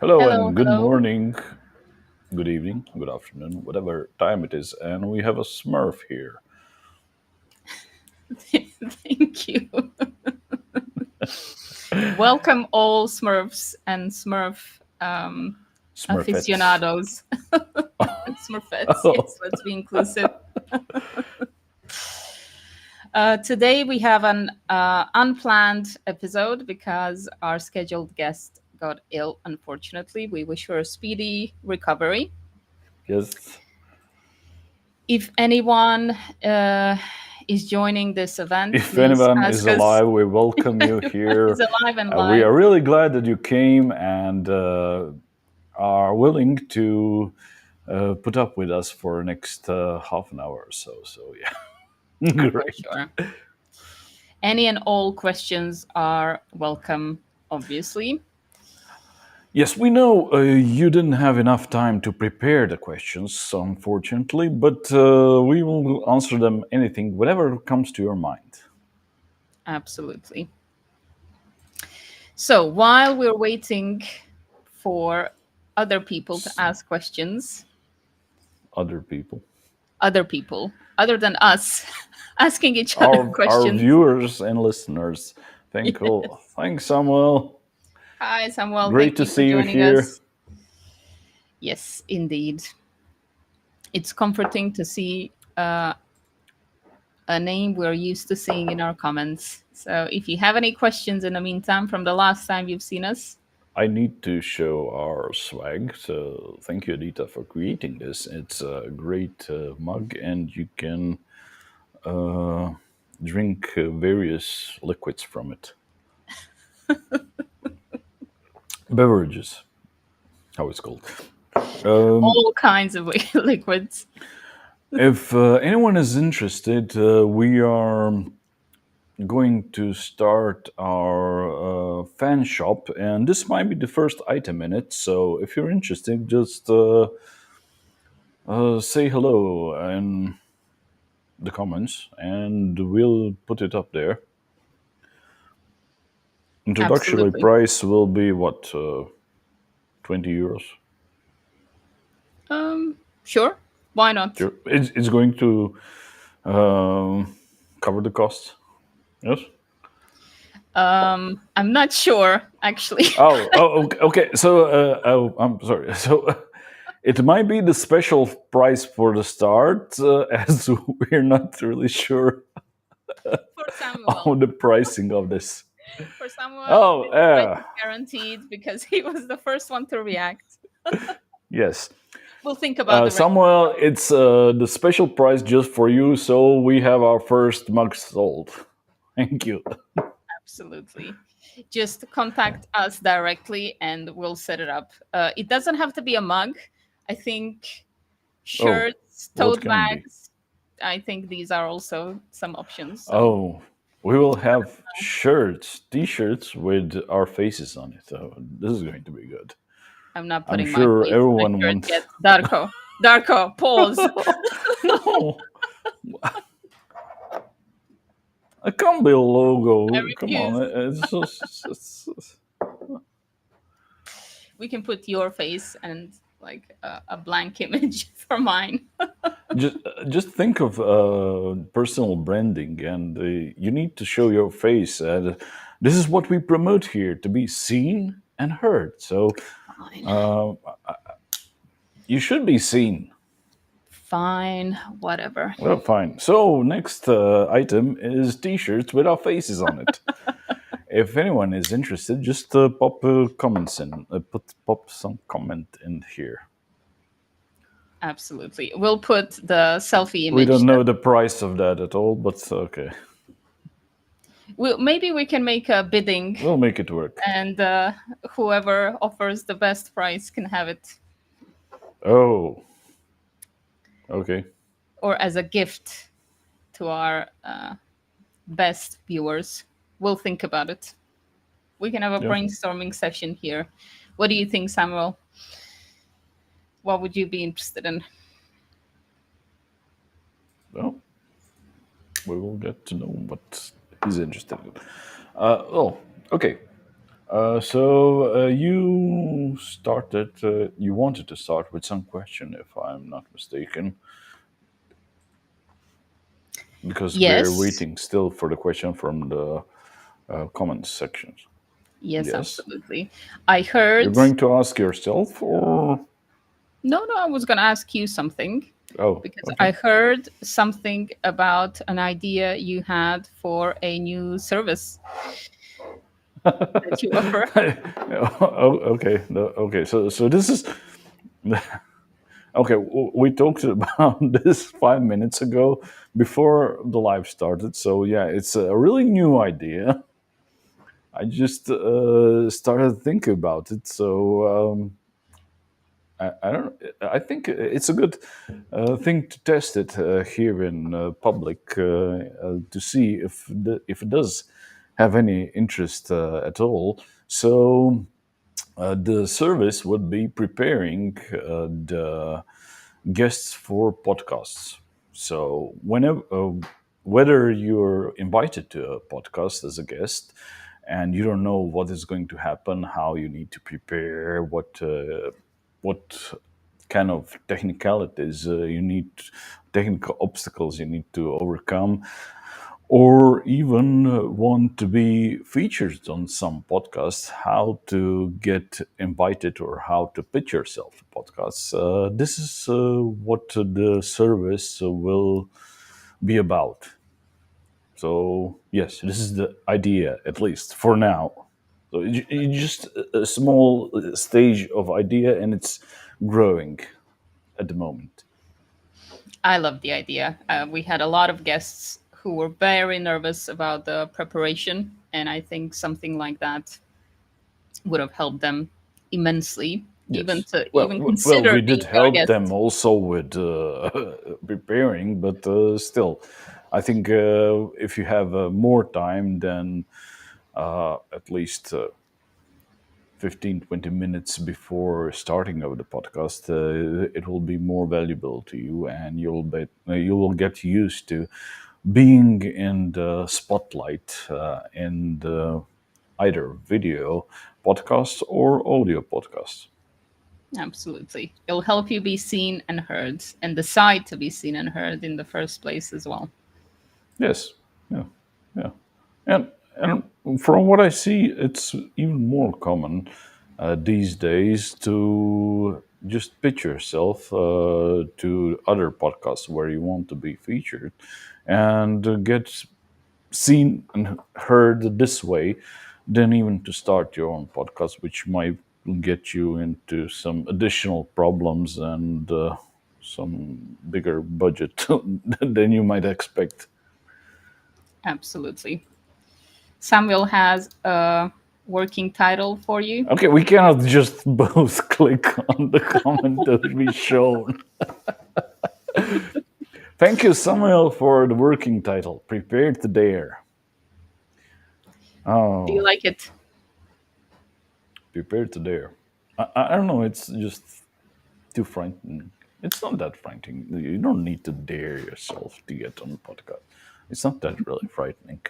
Hello Hello, and good hello. morning, good evening, good afternoon, whatever time it is. And we have a Smurf here. Thank you. Welcome, all Smurfs and Smurf Smurfettes. aficionados. Smurfettes, yes, let's be inclusive. Today we have an unplanned episode because our scheduled guest got ill, unfortunately. We wish her a speedy recovery. Yes. If anyone is joining this event, If please anyone is ask us alive, we welcome you is here. alive and We live. are really glad that you came and are willing to put up with us for the next half an hour or so. So, yeah, For great. sure. Any and all questions are welcome, obviously. Yes, we know you didn't have enough time to prepare the questions, unfortunately, but we will answer them anything, whatever comes to your mind. Absolutely. So while we're waiting for other people to S- ask questions, Other people, other people, other than us, asking each other our questions. viewers and listeners. Yes. Thanks, Samuel. Hi, Samuel. Great Thank to you for see you joining here. us. Yes, indeed. It's comforting to see a name we're used to seeing in our comments. So if you have any questions in the meantime from the last time you've seen us, I need to show our swag, so thank you, Adita, for creating this. It's a great mug, and you can uh, drink various liquids from it. Beverages, how it's called. Um, all kinds of liquids. if anyone is interested, we are going to start our fan shop, and this might be the first item in it. So if you're interested, just say hello in the comments, and we'll put it up there. Introductory Absolutely. price will be what, 20 euros. Sure. Why not? Sure, it's going to cover the cost. Yes. I'm not sure actually. Okay. Okay. So, I'm sorry. So, it might be the special price for the start, as we're not really sure For Samuel. on the pricing of this. For Samuel, Oh, this price yeah. is guaranteed because he was the first one to react. Yes. We'll think about the rest. Samuel, it's the special price just for you, so we have our first mug sold. Thank you. Absolutely. Just contact us directly and we'll set it up. It doesn't have to be a mug. I think Oh, shirts, what tote can it be? bags. I think these are also some options. So Oh, we will have shirts, t-shirts with our faces on it. So this is going to be good. I'm not I'm putting my sure face in a everyone shirt wants. yet. Darko. Darko, pause. No, it can't be a I logo. Come refuse. on, it's just We can put your face and like a blank image for mine. just just think of personal branding, and you need to show your face. And this is what we promote here: to be seen and heard. So Fine. uh, you should be seen. Fine. Whatever. Well, fine. So next item is T-shirts with our faces on it. If anyone is interested, just pop comments in. Pop some comment in here. Absolutely. We'll put the selfie We image. don't know the price of that at all, but okay, Maybe we can make a bidding, we'll make it work. and whoever offers the best price can have it, Oh, okay. or as a gift to our best viewers. We'll think about it. We can have a Yeah. brainstorming session here. What do you think, Samuel? What would you be interested in? Well, we will get to know what he's interested in. Oh, okay. You started. You wanted to start with some question, if I'm not mistaken, because we're Yes, waiting still for the question from the comments sections. yes, Yes, absolutely. I you're heard. going to ask yourself, or No, no, I was going to ask you something oh, because okay. I heard something about an idea you had for a new service that you offer. Oh, okay, okay. So this is okay. We talked about this 5 minutes ago before the live started. So yeah, it's a really new idea. I just started thinking about it. I don't. I think it's a good thing to test it here in public to see if it does have any interest at all. The service would be preparing the guests for podcasts. So whether you're invited to a podcast as a guest and you don't know what is going to happen, how you need to prepare, what kind of technicalities you need, technical obstacles you need to overcome, or even want to be featured on some podcasts, how to get invited or how to pitch yourself to podcasts. This is what the service will be about. So, yes, this is the idea, at least for now. So, it's just a small stage of idea and it's growing at the moment. I love the idea. We had a lot of guests who were very nervous about the preparation, and I think something like that would have helped them immensely, even Yes. to Well, even well, consider we did being our help them guest. also with preparing, but still, I think if you have more time than at least 15, 20 minutes before starting of the podcast, it will be more valuable to you, and you will get used to being in the spotlight in the either video podcast or audio podcast. Absolutely. It'll help you be seen and heard and decide to be seen and heard in the first place as well. Yes. Yeah. Yeah. And from what I see, it's even more common these days to just pitch yourself to other podcasts where you want to be featured and get seen and heard this way than even to start your own podcast, which might get you into some additional problems and some bigger budget than you might expect. Absolutely. Samuel has a working title for you. Okay, we cannot just both click on the comment to be shown. Thank you, Samuel, for the working title. Prepared to dare. Do you Oh, like it? prepared to dare. I don't know. It's just too frightening. It's not that frightening. You don't need to dare yourself to get on the podcast. It's not that really frightening.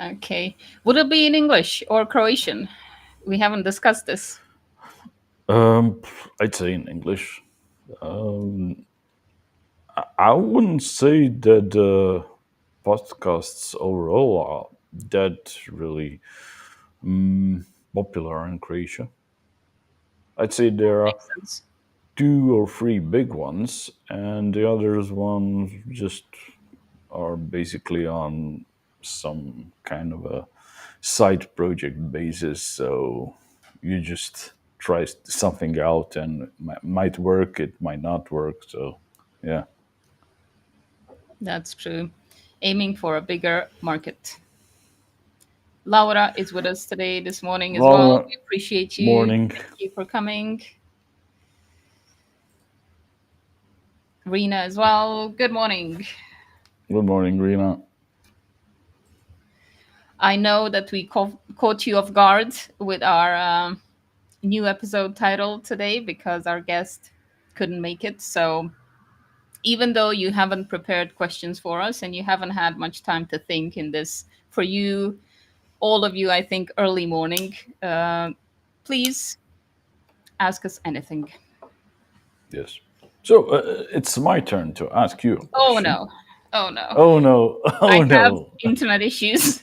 Okay. Would it be in English or Croatian? We haven't discussed this. Um, I'd say in English. Um, I wouldn't say that podcasts overall are that really popular in Croatia. I'd say there are Makes sense. two or three big ones, and the others ones just are basically on some kind of a side project basis. So you just try something out, and it might work, it might not work. So yeah, That's true. Aiming for a bigger market. Laura is with us today, this morning as well. Laura, We appreciate you. morning. Thank you for coming. Rena as well. Good morning. Good morning, Rena. I know that we caught you off guard with our new episode title today because our guest couldn't make it. So even though you haven't prepared questions for us and you haven't had much time to think in this, for you, all of you, I think, early morning. Please ask us anything. Yes. So it's my turn to ask you a Oh question. no. Oh no. Oh no! I Oh have no! internet issues.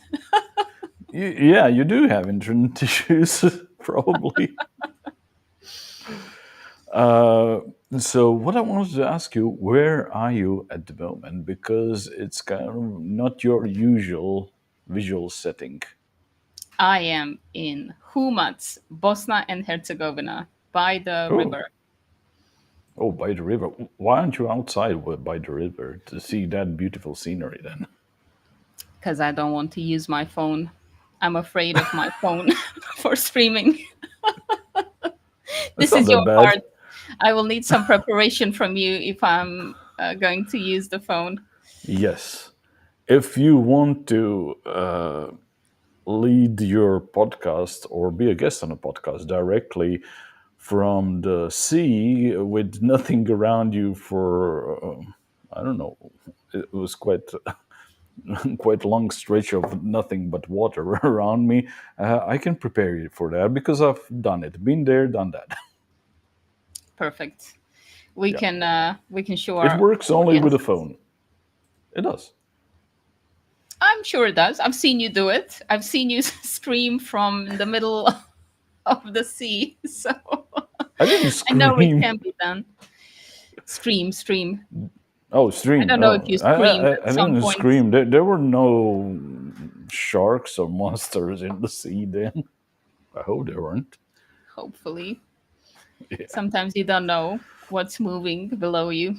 Yeah, you do have internet issues, probably. Uh, so what I wanted to ask you, where are you at the moment? Because it's kind of not your usual visual setting. I am in Humac, Bosnia and Herzegovina, by the Oh, river, oh, by the river. Why aren't you outside by the river to see that beautiful scenery then? because I don't want to use my phone. I'm afraid of my phone for streaming. It's This not is that your bad. part. I will need some preparation from you if I'm going to use the phone. Yes. If you want to lead your podcast or be a guest on a podcast directly from the sea with nothing around you for I don't know, it was quite quite a long stretch of nothing but water around me. I can prepare you for that because I've done it, been there, done that. Perfect. Yeah, We can show it our works only with a audiences. phone. It does. I'm sure it does. I've seen you do it. I've seen you stream from the middle of the sea, so I didn't I know it scream. can be done. Stream, stream. Oh, I stream. don't know if Oh, you screamed at I some didn't point. scream. There were no sharks or monsters in the sea then. I hope there weren't. Hopefully, Yeah, sometimes you don't know what's moving below you.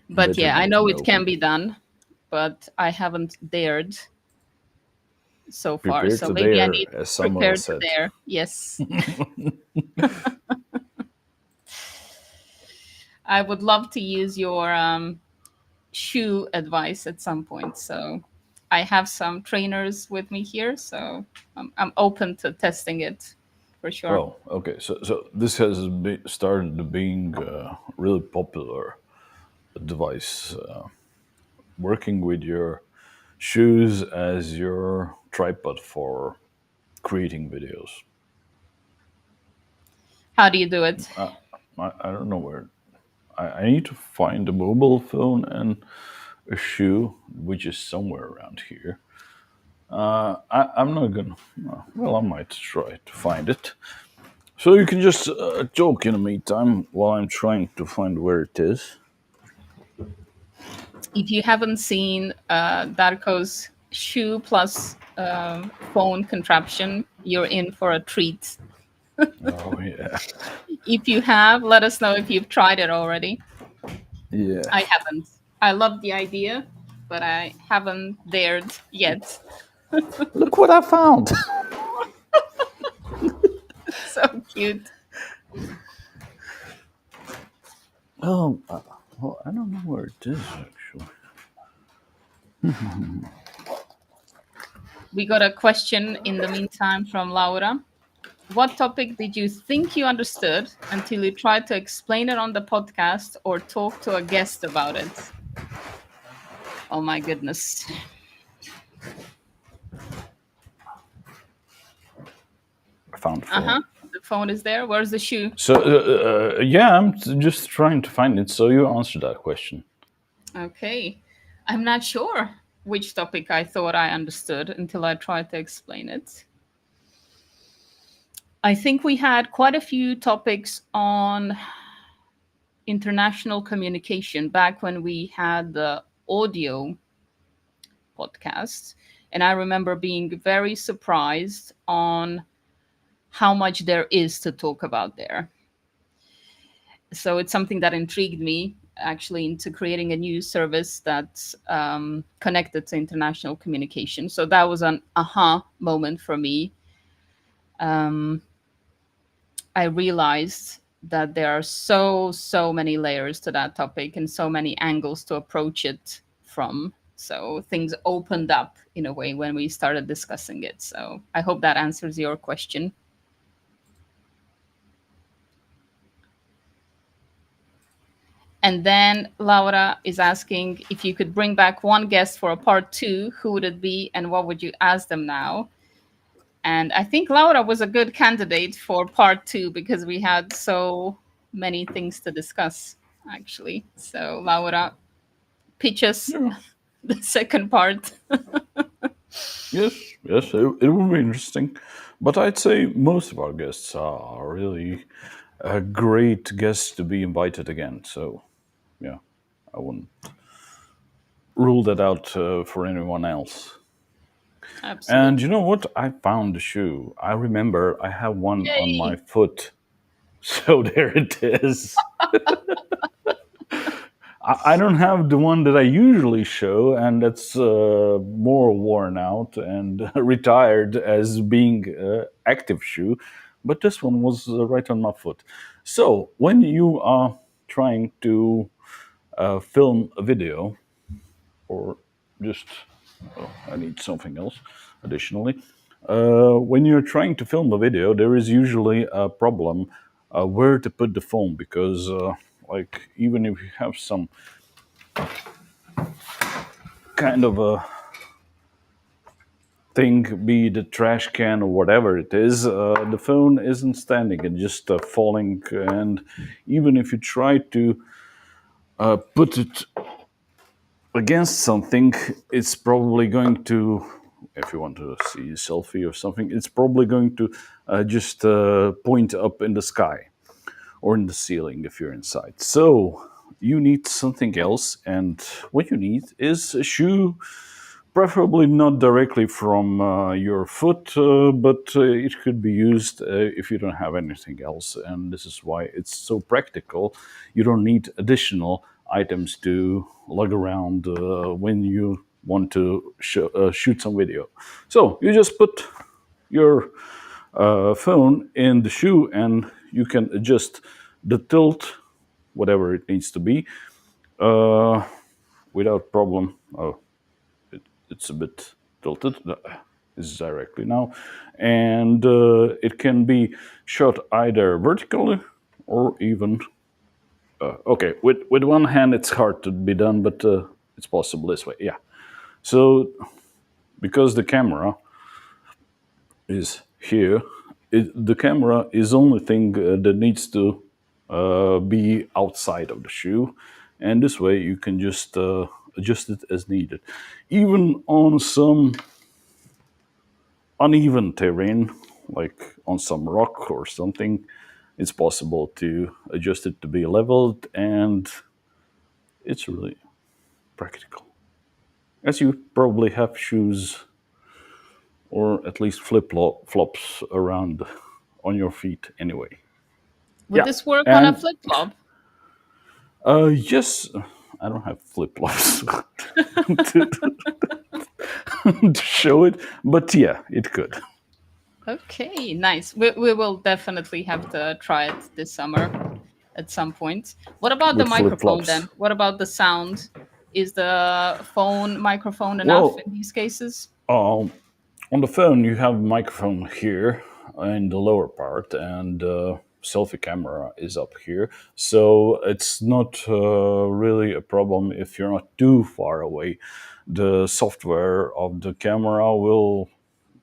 But better yeah, I not to know it know. can be done, but I haven't dared so far. Prepare So to maybe I dare, need to as Samuel prepare to said. dare. Yes, I would love to use your shoe advice at some point. So I have some trainers with me here, so I'm open to testing it for sure. Oh, okay. So this has started being really popular device, working with your shoes as your tripod for creating videos. How do you do it? I don't know where. I need to find a mobile phone and a shoe, which is somewhere around here. I'm not gonna. Well, I might try to find it. So you can just talk in the meantime while I'm trying to find where it is. If you haven't seen Darko's shoe plus phone contraption, you're in for a treat. Oh yeah, If you have, let us know if you've tried it already. yeah. I haven't. I love the idea, but I haven't dared yet. Look what I found. So cute. Oh, well, I don't know where it is actually. We got a question in the meantime from Laura. What topic did you think you understood until you tried to explain it on the podcast or talk to a guest about it? Oh my goodness. I found the Uh phone. huh. The phone is there. Where's the shoe? So yeah, I'm just trying to find it. So you answer that question. Okay. I'm not sure which topic I thought I understood until I tried to explain it. I think we had quite a few topics on international communication back when we had the audio podcast. And I remember being very surprised on how much there is to talk about there. So it's something that intrigued me actually into creating a new service that's connected to international communication. So that was an aha moment for me. Um, I realized that there are so many layers to that topic and so many angles to approach it from. So things opened up in a way when we started discussing it. So I hope that answers your question. And then Laura is asking if you could bring back one guest for a part two, who would it be and what would you ask them now? And I think Laura was a good candidate for part two because we had so many things to discuss, actually. So, Laura, pitch us Yeah. the second part. Yes, yes, it will be interesting. But I'd say most of our guests are really great guests to be invited again. So, yeah, I wouldn't rule that out for anyone else. And you Absolutely. know what? I found the shoe. I remember I have one on my Yay! foot. So there it is. I don't have the one that I usually show, and that's more worn out and retired as being active shoe. But this one was right on my foot. So when you are trying to film a video, or just I need something else additionally. When you're trying to film a video, there is usually a problem where to put the phone because, like, even if you have some kind of a thing, be the trash can or whatever it is, the phone isn't standing and just falling. And even if you try to put it against something, it's probably going to, if you want to see a selfie or something, it's probably going to just point up in the sky or in the ceiling if you're inside. So you need something else, and what you need is a shoe, preferably not directly from your foot, but it could be used if you don't have anything else. And this is why it's so practical. You don't need additional items to lug around when you want to shoot some video. So you just put your phone in the shoe and you can adjust the tilt, whatever it needs to be, uh, without problem. Oh, it's a bit tilted. Is directly now, and it can be shot either vertically or even. Okay, with one hand it's hard to be done, but it's possible this way. Yeah. So because the camera is here, the camera is only thing that needs to be outside of the shoe, and this way you can just adjust it as needed, even on some uneven terrain, like on some rock or something. It's possible to adjust it to be leveled, and it's really practical. As you probably have shoes or at least flops around on your feet anyway. Would Yeah, this work on a and flip flop? yes, I don't have flip flops to, to show it, but yeah, it could Okay, nice. We will definitely have to try it this summer at some point. What about the with flip microphone flops. then? What about the sound? Is the phone microphone enough Well, in these cases? on the phone, you have a microphone here in the lower part, and selfie camera is up here. So it's not really a problem if you're not too far away. The software of the camera will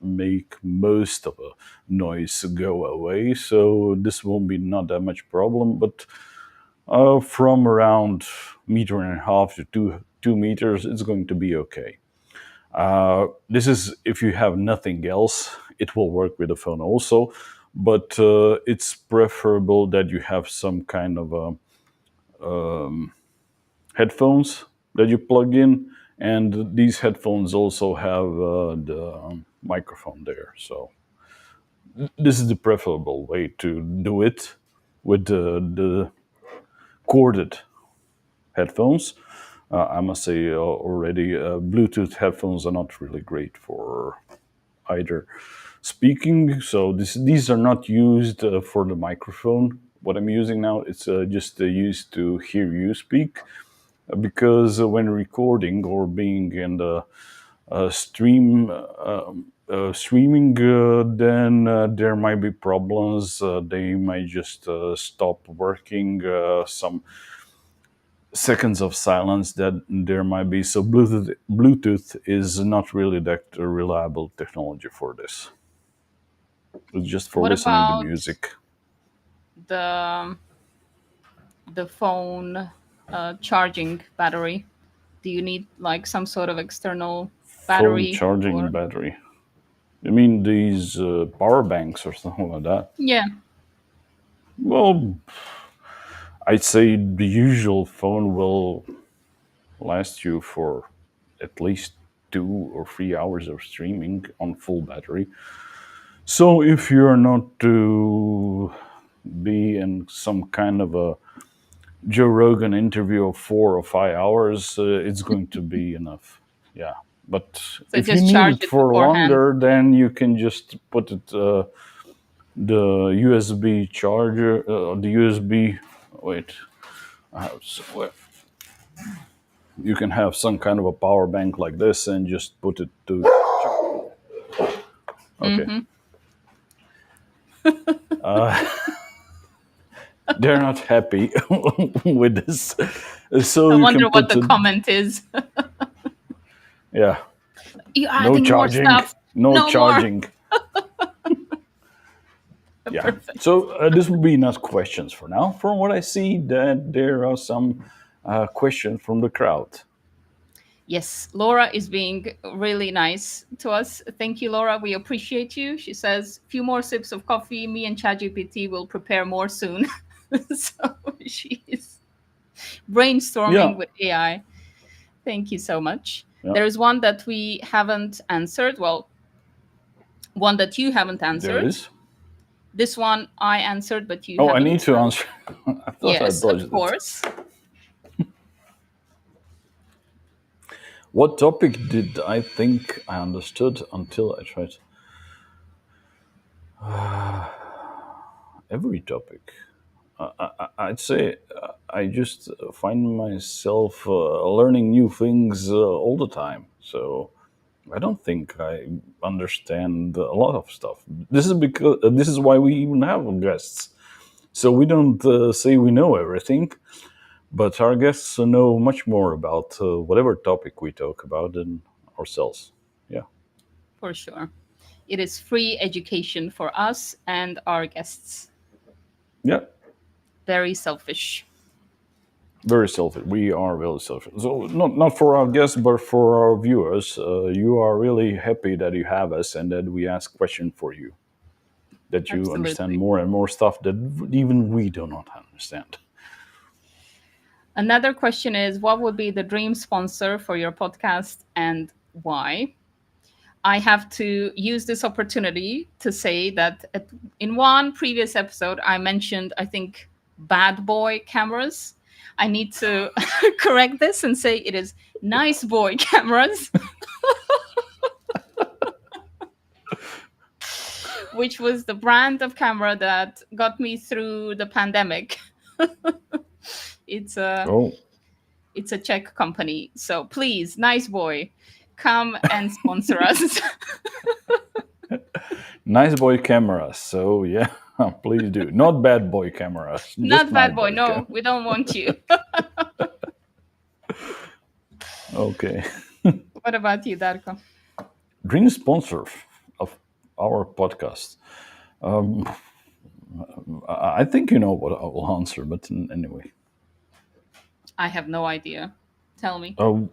make most of the noise go away, so this won't be not that much problem. But from around meter and a half to 2 meters, it's going to be okay. This is if you have nothing else, it will work with the phone also, but it's preferable that you have some kind of headphones that you plug in, and these headphones also have the microphone there. So this is the preferable way to do it with the corded headphones. I must say already, Bluetooth headphones are not really great for either speaking. So these are not used for the microphone. What I'm using now, it's just used to hear you speak, because when recording or being in the streaming, then there might be problems. They might just stop working. Some seconds of silence that there might be. So Bluetooth is not really that reliable technology for this. It's just for What listening to about music. the the phone charging battery? Do you need like some sort of external Phone battery charging or? battery. I mean these power banks or something like that. Yeah, Well, I'd say the usual phone will last you for at least 2 or 3 hours of streaming on full battery. So if you're not to be in some kind of a Joe Rogan interview of 4 or 5 hours, it's going to be enough. Yeah. But so if you just need charge it it for beforehand. longer, then you can just put it the USB charger, the USB. Wait, I have you can have some kind of a power bank like this and just put it to. Okay, Hmm. they're not happy with this, so I you wonder can what put the it. comment is. Yeah, You no adding more charging, stuff? no No more. charging. Yeah. Perfect. So this will be not questions for now. From what I see, that there are some questions from the crowd. Yes, Laura is being really nice to us. Thank you, Laura. We appreciate you. She says, few more sips of coffee. Me and ChatGPT will prepare more soon. So she is brainstorming Yeah, with AI. Thank you so much. yeah. There is one that we haven't answered. Well, one that you haven't There answered. is. This one I answered, but you Oh, I need haven't. to So, answer. I thought I yes, of dodged it. course. What topic did I think I understood until I tried? Every topic. I'd say I just find myself learning new things all the time. So I don't think I understand a lot of stuff. This is because this is why we even have guests. So we don't say we know everything, but our guests know much more about whatever topic we talk about than ourselves. Yeah, For sure. It is free education for us and our guests. yeah. Very selfish. Very selfish. We are very selfish. So not for our guests, but for our viewers. You are really happy that you have us and that we ask questions for you. That you understand Absolutely. more and more stuff that even we do not understand. Another question is, what would be the dream sponsor for your podcast and why? I have to use this opportunity to say that in one previous episode, I mentioned, I think, bad boy cameras. I need to correct this and say it is nice boy cameras, which was the brand of camera that got me through the pandemic. It's a Oh, it's a Czech company. So please, nice boy, come and sponsor us. nice boy cameras. So yeah, please do. Not bad boy cameras, just Not nice bad boy. boy No, cameras. we don't want you. Okay. What about you, Darko? Dream sponsor of our podcast. I think you know what I will answer, but anyway. I have no idea. Tell me. Oh,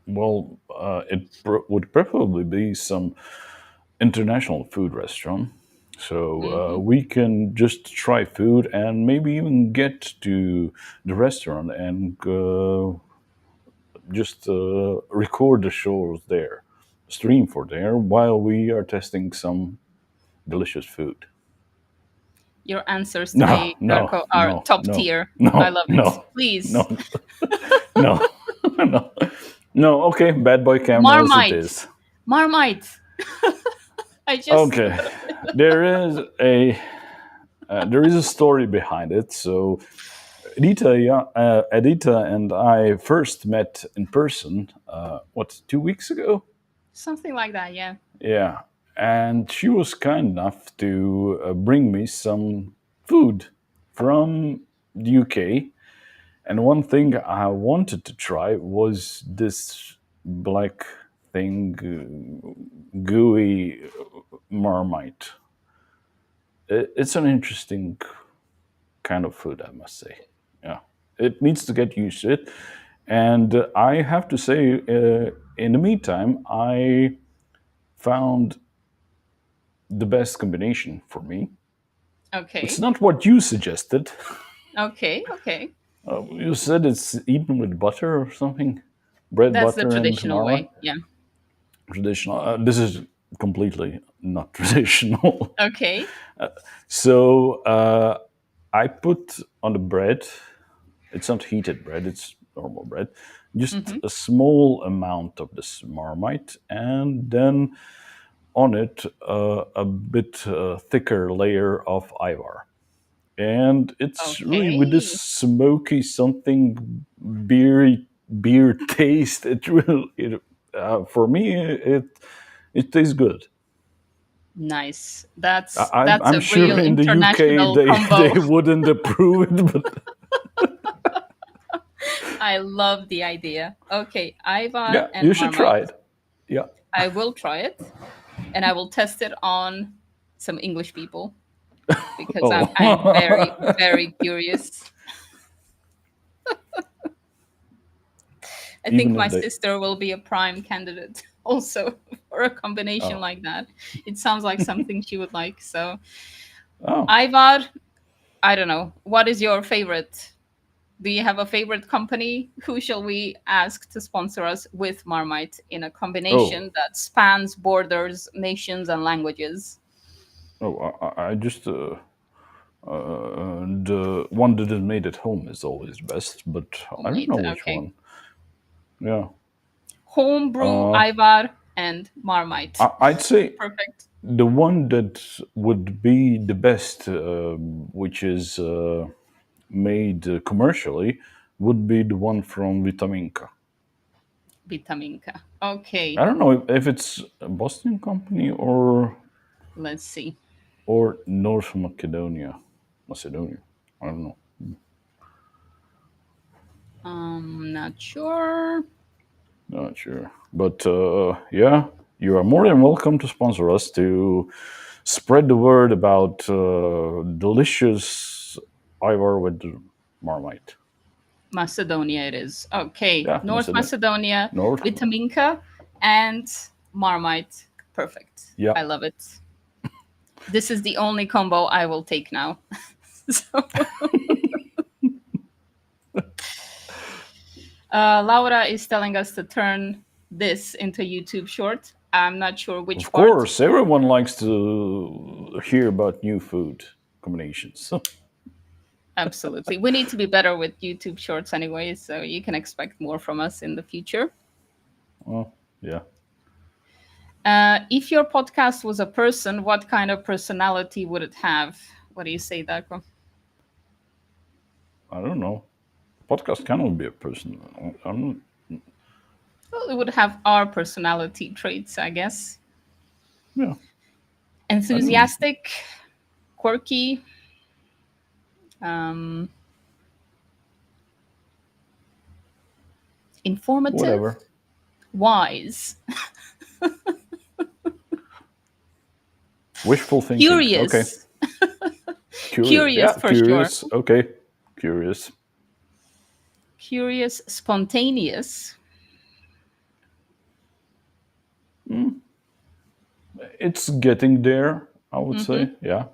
well, would preferably be some international food restaurant. So Hmm. we can just try food and maybe even get to the restaurant and just record the shows there, stream for there while we are testing some delicious food. Your answers No, today, no, Darko, are no, top no, tier. I no, love it. no, Please. no, no, no, no. Okay, bad boy cameras it Marmite. is. Marmite. I just. Okay, there is a there is a story behind it. So Edita, yeah, Edita and I first met in person. What 2 weeks ago? Something like that, yeah. Yeah, and she was kind enough to bring me some food from the UK, And one thing I wanted to try was this black thing, gooey marmite. It's an interesting kind of food, I must say. Yeah, it needs to get used to it. And I have to say, in the meantime, I found the best combination for me. It's Okay. not what you suggested. Okay. Okay. You said it's eaten with butter or something, bread, That's the butter, and traditional marmite. way. Yeah. Traditional. This is completely not traditional. Okay. So I put on the bread. It's not heated bread; it's normal bread. Just Mm-hmm. a small amount of this marmite, and then on it a bit thicker layer of ivar. And it's really with this Okay. smoky something beer taste. It really for me it tastes good. Nice. I'm That's a sure real in the UK international they combo. wouldn't approve it, but I love the idea. Okay, Ivar yeah, and you should try Marmite. it. Yeah. I will try it, and I will test it on some English people because Oh, I'm very very curious. I think even my if they sister will be a prime candidate also for a combination oh like that. It sounds like something she would like. So, oh Ivar, I don't know. What is your favorite? Do you have a favorite company? Who shall we ask to sponsor us with Marmite in a oh combination that spans borders, nations, and languages? oh I just the one that is made at home is always best, but I don't Homemade. know which Okay. one. Yeah. Homebrew, Uh, Ivar, and Marmite. I'd say Perfect. the one that would be the best, which is made commercially, would be the one from Vitaminka. Vitaminka. I Okay. don't know if it's a Boston company Let's see. or North Macedonia. Macedonia. I don't know. Not sure. Not sure. But yeah, you are more than welcome to sponsor us to spread the word about delicious Ivar with Marmite. Macedonia it is. Okay. Yeah, North Macedonia. Macedonia, North. Vitaminka, and Marmite. Perfect. Yeah. I love it. This is the only combo I will take now. So, Laura is telling us to turn this into YouTube short. I'm not sure which Of part. course, everyone likes to hear about new food combinations. Absolutely. We need to be better with YouTube shorts anyway, so you can expect more from us in the future. Well, yeah. If your podcast was a person, what kind of personality would it have? What do you say, Darko? I don't know. Podcast cannot be a person. I'm Well, it would have our personality traits, I guess. yeah. I don't. Enthusiastic, quirky, um, informative, Whatever. wise, Wishful thinking. Okay. curious, Curious. curious Yeah. for sure, Curious. Okay. Curious. curious, spontaneous, It's getting there. I would hmm say. Yeah.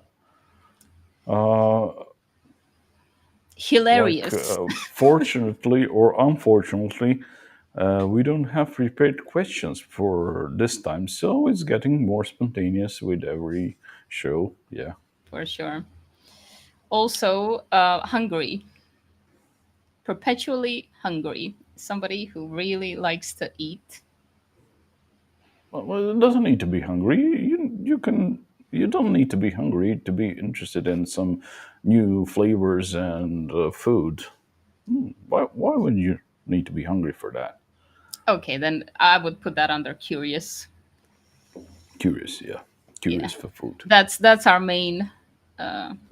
Uh, like hilarious, fortunately or unfortunately, we don't have prepared questions for this time, so it's getting more spontaneous with every show. Yeah. for sure. Also, hungry, perpetually hungry, somebody who really likes to eat. Well, it doesn't need to be hungry. You can. You don't need to be hungry to be interested in some new flavors and food. Why would you need to be hungry for that? Okay, then I would put that under curious. Curious, yeah. Yeah, Curious for food. that's our main.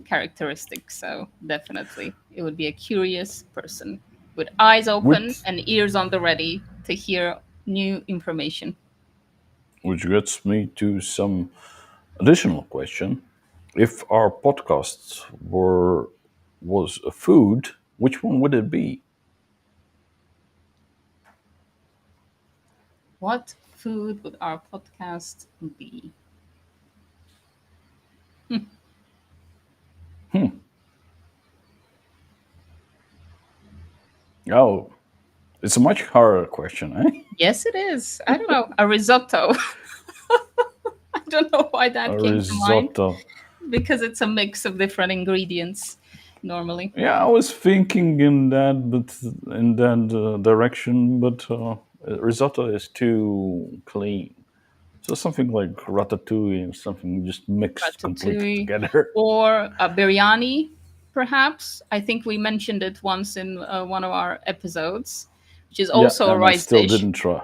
characteristic. So definitely, it would be a curious person with eyes open Which and ears on the ready to hear new information. which gets me to some additional question. If our podcasts were was a food, which one would it be? What food would our podcast be? Oh, it's a much harder question, eh? Yes, it is. I don't know. A risotto. I don't know why A that came to mind risotto. because it's a mix of different ingredients normally. Yeah, I was thinking in that, but in that direction, but risotto is too clean. So something like ratatouille and something just mixed completely Ratatouille together. or a biryani, perhaps. I think we mentioned it once in one of our episodes, which is Yeah, also a and I rice still dish, didn't try.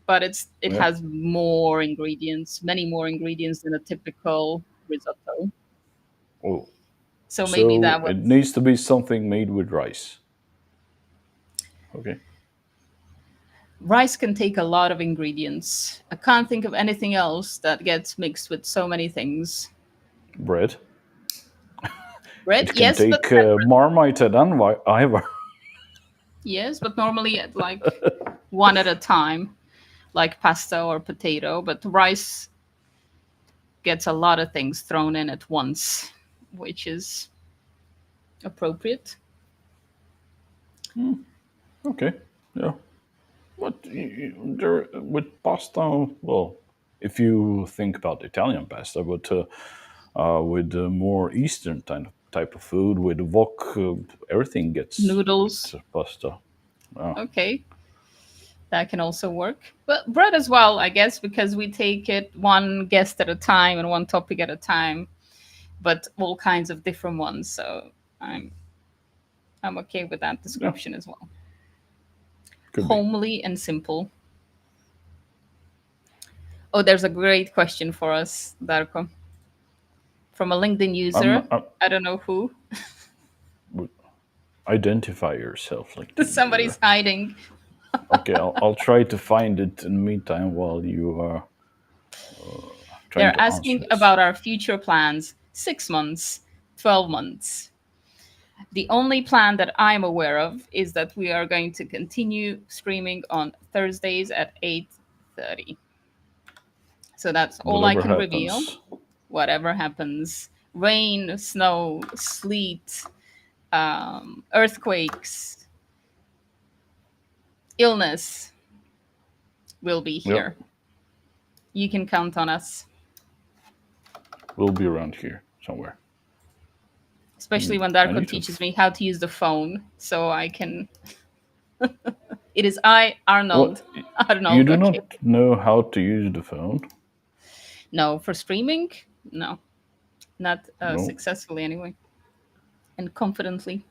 but it Yeah. has more ingredients, many more ingredients than a typical risotto. Oh, So maybe so that it was needs to be something made with rice. Okay. rice can take a lot of ingredients. I can't think of anything else that gets mixed with so many things. Bread. Bread, It can yes, but take Marmite and Ivar. yes, but normally at like one at a time, like pasta or potato. But rice gets a lot of things thrown in at once, which is appropriate. Okay. Yeah. But there, with pasta, well, if you think about Italian pasta, but with more Eastern type of food, with wok, everything gets with Noodles, pasta. okay, that can also work. But bread as well, I guess, because we take it one guest at a time and one topic at a time, but all kinds of different ones. So I'm I'm okay with that Yeah, description as well. could be. Homely and simple. Oh, there's a great question for us, Darko, from a LinkedIn I'm user. not. I'm, I don't know who. identify yourself, LinkedIn Somebody's user. hiding. Okay, I'll try to find it in the meantime while you are trying They're to answer asking this. about our future plans 6 months, 12 months. The only plan that I'm aware of is that we are going to continue streaming on Thursdays at 8:30. So that's all I Whatever can reveal. happens, Whatever happens, rain, snow, sleet, earthquakes, illness, will be yeah, here. You can count on us, we'll be around here somewhere. especially when I Darko need to. teaches me how to use the phone so I can. It is I, What? Arnold. You Arnold, do okay. not know how to use the phone? No, for streaming, no, not No. successfully anyway, and confidently.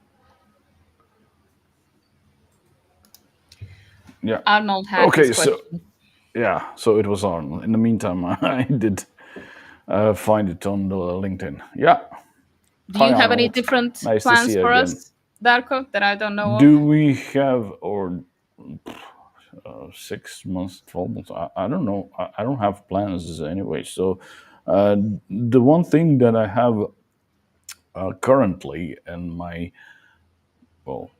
Yeah. Arnold had his Okay. So question. yeah. So it was on. In the meantime, I did find it on the LinkedIn. Yeah. Do Hi you have any Arnold. different Nice to see plans you for again. us, Darko, that I don't know of? Do we have or 6 months, 12 months? I don't know. I don't have plans anyway. So uh, the one thing that I have currently in my well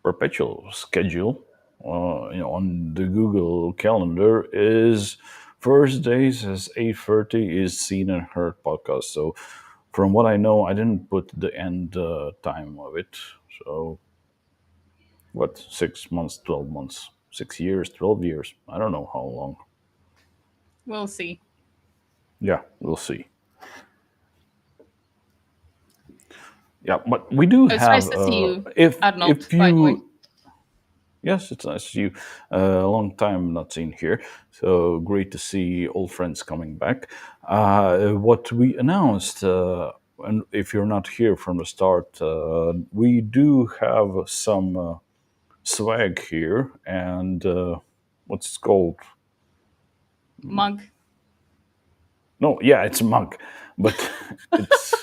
perpetual schedule, on the Google Calendar is Thursdays as 8:30 is Seen and Heard podcast. So from what I know, I didn't put the end time of it. So what, 6 months, 12 months, 6 years, 12 years? I don't know how long. We'll see. Yeah, we'll see. Yeah, but we do It's have nice to see you, Arnold, if by the way. you yes, it's nice to see you. A long time not seen here, so great to see old friends coming back. What we announced, and if you're not here from the start, we do have some swag here, and what's it called? Mug. No, yeah, it's a mug, but it's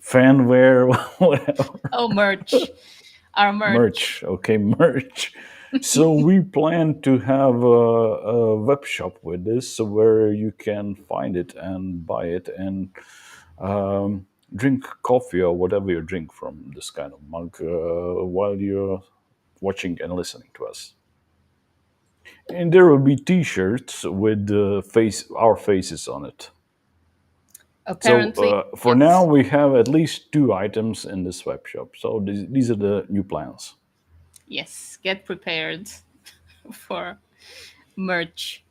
fanware, whatever. Oh, merch. Our merch. Merch, okay, merch. So we plan to have a web shop with this, where you can find it and buy it and drink coffee or whatever you drink from this kind of mug while you're watching and listening to us. And there will be T-shirts with our faces on it. So Apparently, for now, yes. we have at least two items in this web shop. So these are the new plans. Yes. Get prepared for merch.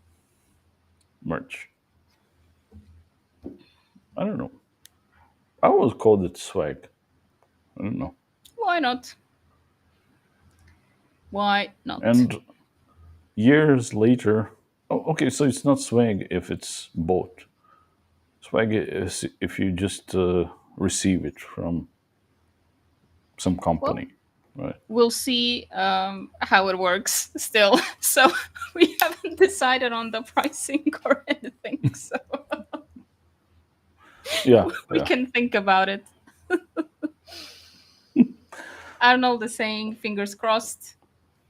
Merch. I don't know. I always called it swag. I don't know. Why not? Why not? And years later, oh, okay, so it's not swag if it's bought. Swag is if you just receive it from some Well, company, right? we'll see how it works still. So we haven't decided on the pricing or anything. So Yeah, we yeah, can think about it. Arnold is saying fingers crossed.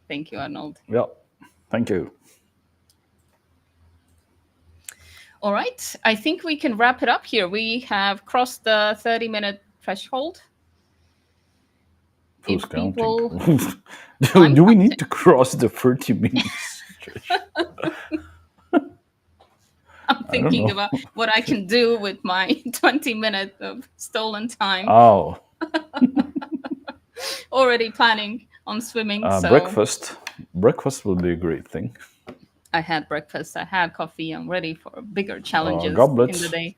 Thank you, Arnold. yeah. Thank you. All right. I think we can wrap it up here. We have crossed the 30-minute threshold. Who's If counting? people, I'm Do we counting. need to cross the 30 minutes? I'm I don't thinking know. about what I can do with my 20 minutes of stolen time. Oh, Already planning on swimming. So breakfast. Breakfast will be a great thing. I had breakfast, I had coffee. I'm ready for bigger challenges in the Goblets. day.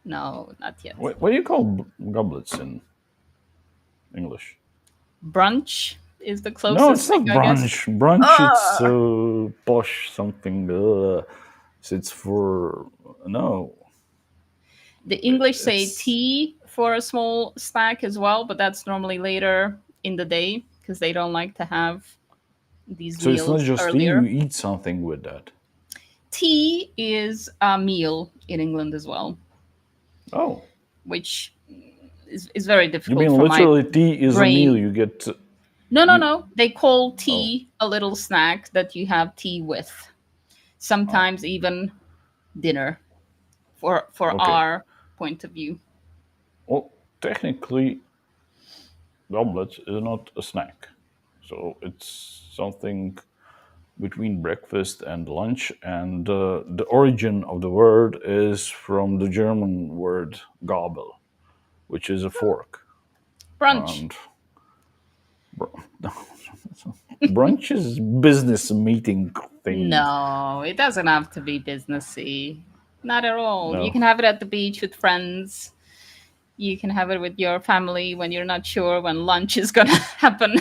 No, not yet. What do you call goblets in English? Brunch is the No, it's closest not thing, I guess. brunch. Brunch, it's Ah! posh something. It's for no. The English say It's tea for a small snack as well, but that's normally later in the day because they don't like to have these so it's not meals just tea. You earlier. eat something with that. Tea is a meal in England as well, Oh, which is very you difficult mean for my literally tea is a meal? brain. You get No, no, you. no. They call Oh, tea a little snack that you have tea with. oh, Sometimes even dinner for okay. our point of view. Well, technically, goblet is not a snack, so it's something between breakfast and lunch. And the origin of the word is from the German word "gabel," which is a fork. Brunch. And brunch is business meeting thing. No, it doesn't have to be businessy. Not at all. You No. can have it at the beach with friends. You can have it with your family when you're not sure when lunch is gonna happen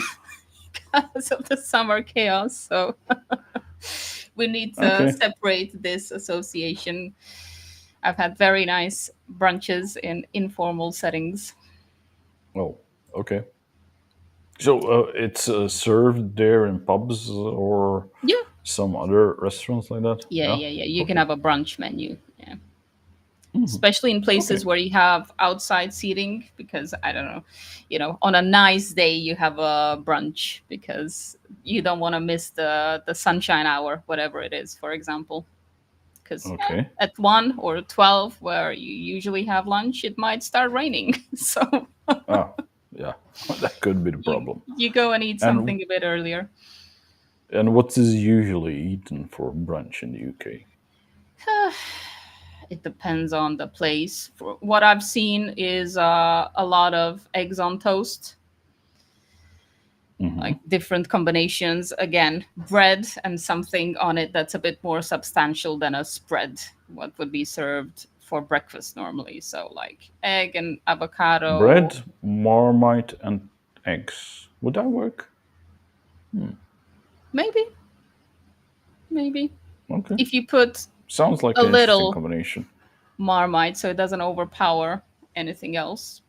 because of the summer chaos. So we need to Okay. separate this association. I've had very nice brunches in informal settings. Oh, okay. So it's served there in pubs or Yeah, some other restaurants like that. yeah, Yeah. yeah, yeah. You can Okay. have a brunch menu. Yeah. Especially in Okay. places where you have outside seating because I don't know, on a nice day you have a brunch because you don't want to miss the sunshine hour, whatever it is, for example, because Okay. at 1 or 12 where you usually have lunch it might start raining. So Ah, yeah. That could be the you problem. you go and eat And something a bit earlier. what is usually eaten for brunch in the UK? It depends on the place. For what I've seen is a lot of eggs on toast, Hmm. like different combinations. Again, bread and something on it that's a bit more substantial than a spread, what would be served for breakfast normally. So, like egg and avocado, Bread, marmite, and eggs. Would that work? maybe, maybe. Okay. If you put Sounds like a an interesting little combination. marmite so it doesn't overpower anything else,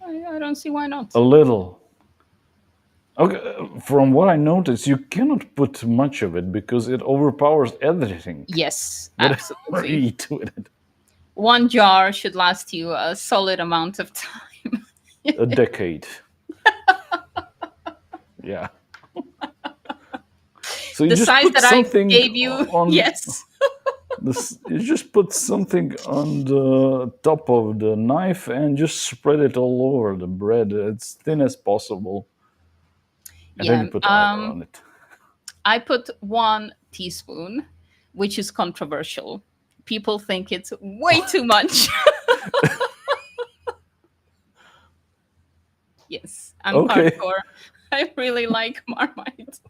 I don't see why not. A little. Okay, from what I noticed, you cannot put much of it because it overpowers everything. Yes, Whatever you absolutely. eat with it. one jar should last you a solid amount of time. A decade. Yeah. So you The just size put that I something gave you, on yes. this. You just put something on the top of the knife and just spread it all over the bread as thin as possible, and then you Yeah. put oil on it. I put 1 teaspoon, which is controversial. People think it's way too much. Yes, I'm Okay. hardcore. I really like Marmite.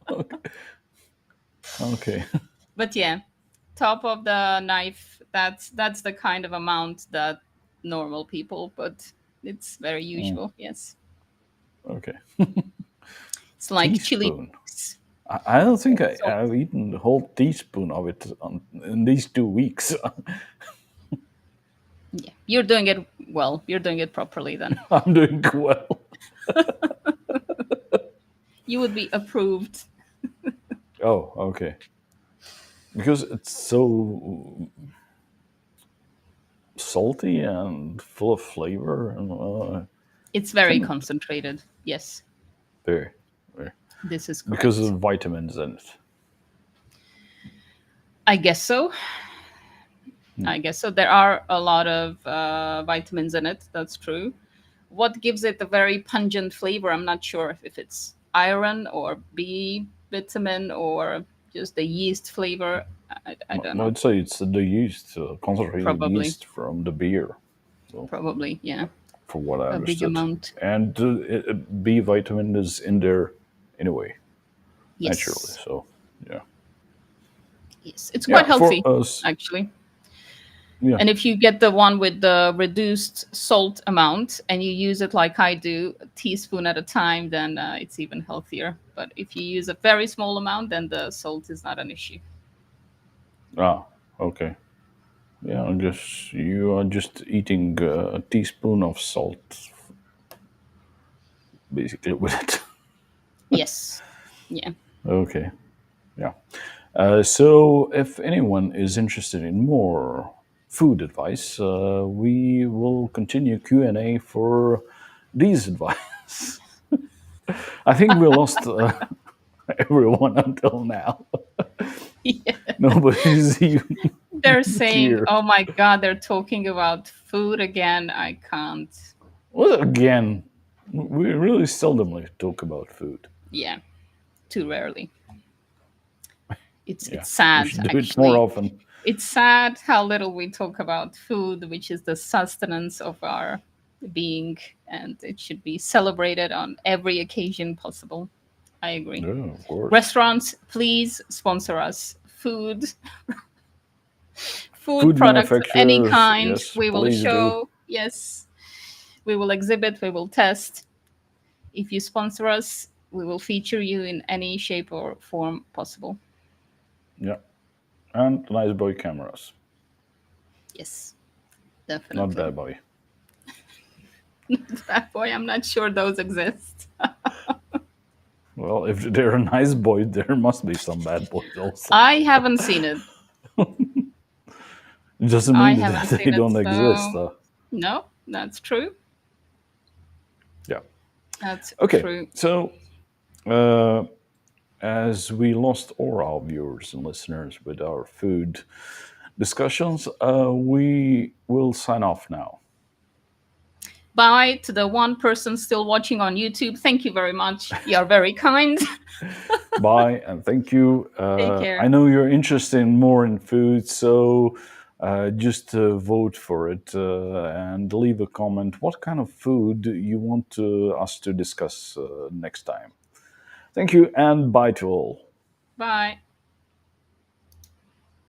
Okay. Okay. But yeah, top of the knife, that's the kind of amount that normal people put. It's very Mm, usual, yes. okay. It's like chili Teaspoon. flakes I don't think or salt. I've eaten the whole teaspoon of it in these 2 weeks. Yeah, you're doing it well. You're doing it properly then. I'm doing well. You would be approved. Oh, okay. Because it's so salty and full of flavor, and It's very kind of concentrated. Yes, very, very, this is because of correct. the vitamins in it. I guess so. Hmm. I guess so. There are a lot of vitamins in it. That's true. What gives it a very pungent flavor? I'm not sure if it's iron or B vitamin or just the yeast flavor. I don't know. I'd say it's the yeast, concentrated Probably, yeast from the beer. So, probably, yeah. from what I A big understood, amount. and B vitamin is in there anyway, naturally. Yes, So, yeah, yes. It's quite yeah. For healthy, us, actually. yeah. And if you get the one with the reduced salt amount and you use it like I do, a teaspoon at a time, then it's even healthier. But if you use a very small amount, then the salt is not an issue. Ah, okay. Yeah, I guess you are just eating a teaspoon of salt, basically, with it. Yes. Yeah. Okay, yeah. So, if anyone is interested in more food advice, we will continue Q&A for these advice. I think we lost everyone until now. Yeah. Nobody's even They're saying, here. oh my God, they're talking about food again. I can't. Well, again, we really seldomly talk about food. Yeah. Too rarely. Yeah, It's we sad, should do it more actually. often. It's sad how little we talk about food, which is the sustenance of our being, and it should be celebrated on every occasion possible. I agree. Yeah, of course. Restaurants, please sponsor us. Food Food products of any manufacturers, kind. yes, We will please do. show, yes, we will exhibit, we will test. If you sponsor us, we will feature you in any shape or form possible. Yeah, and nice boy cameras, Yes, not definitely. bad boy. That boy, I'm not sure those exist. Well, if they're a nice boy, there must be some bad boys also. I haven't seen it. It doesn't I mean haven't that seen they it. don't exist. So, no, that's true. Yeah. That's Okay. true. So, uh, as we lost all our viewers and listeners with our food discussions, we will sign off now. Bye to the one person still watching on YouTube. Thank you very much. You are very kind. Bye and thank you. Take I care. know you're interested in more in food, so just vote for it and leave a comment. What kind of food you want us to discuss next time? Thank you and bye to all. Bye.